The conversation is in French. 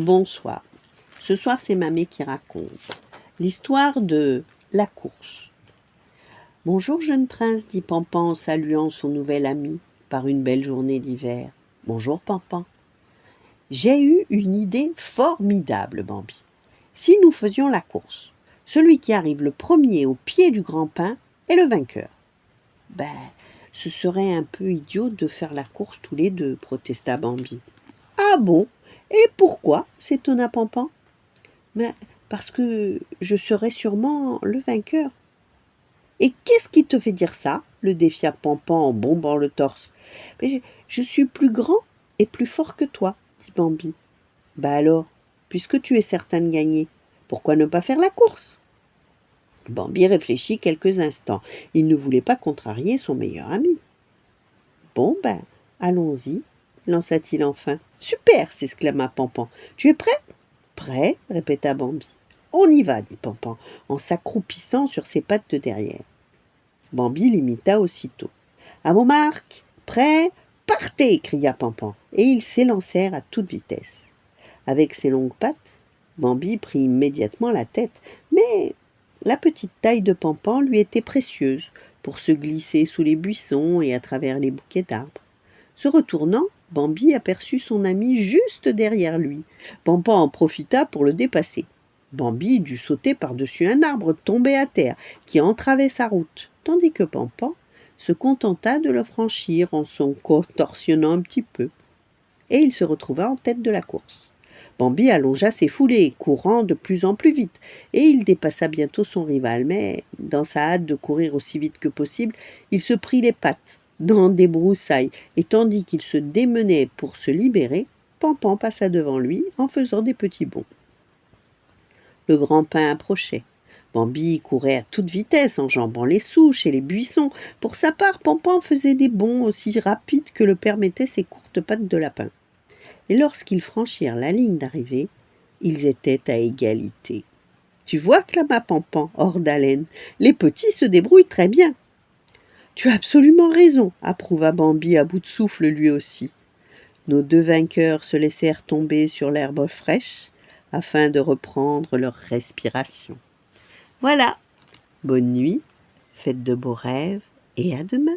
Bonsoir. Ce soir, c'est Mamé qui raconte l'histoire de la course. Bonjour, jeune prince, dit Pampan en saluant son nouvel ami par une belle journée d'hiver. Bonjour, Pampan. J'ai eu une idée formidable, Bambi. Si nous faisions la course, celui qui arrive le premier au pied du grand pin est le vainqueur. Ce serait un peu idiot de faire la course tous les deux, protesta Bambi. Ah bon? Et pourquoi? S'étonna Pampan. Parce que je serai sûrement le vainqueur. Et qu'est-ce qui te fait dire ça? Le défia Pampan en bombant le torse. Je suis plus grand et plus fort que toi, dit Bambi. Alors, puisque tu es certain de gagner, pourquoi ne pas faire la course? Bambi réfléchit quelques instants. Il ne voulait pas contrarier son meilleur ami. Allons-y, lança-t-il enfin. Super, s'exclama Pampan. Tu es prêt? Prêt, répéta Bambi. On y va, dit Pampan, en s'accroupissant sur ses pattes de derrière. Bambi l'imita aussitôt. À vos marques, prêts, partez, cria Pampan, et ils s'élancèrent à toute vitesse. Avec ses longues pattes, Bambi prit immédiatement la tête, mais la petite taille de Pampan lui était précieuse pour se glisser sous les buissons et à travers les bouquets d'arbres. Se retournant, Bambi aperçut son ami juste derrière lui. Pampan en profita pour le dépasser. Bambi dut sauter par-dessus un arbre tombé à terre qui entravait sa route, tandis que Pampan se contenta de le franchir en s'en contorsionnant un petit peu. Et il se retrouva en tête de la course. Bambi allongea ses foulées, courant de plus en plus vite, et il dépassa bientôt son rival, mais, dans sa hâte de courir aussi vite que possible, il se prit les pattes dans des broussailles, et tandis qu'il se démenait pour se libérer, Pampan passa devant lui en faisant des petits bonds. Le grand pin approchait. Bambi courait à toute vitesse, enjambant les souches et les buissons. Pour sa part, Pampan faisait des bonds aussi rapides que le permettaient ses courtes pattes de lapin. Et lorsqu'ils franchirent la ligne d'arrivée, ils étaient à égalité. Tu vois, clama Pampan, hors d'haleine, les petits se débrouillent très bien. Tu as absolument raison, approuva Bambi à bout de souffle lui aussi. Nos deux vainqueurs se laissèrent tomber sur l'herbe fraîche afin de reprendre leur respiration. Voilà, bonne nuit, faites de beaux rêves et à demain.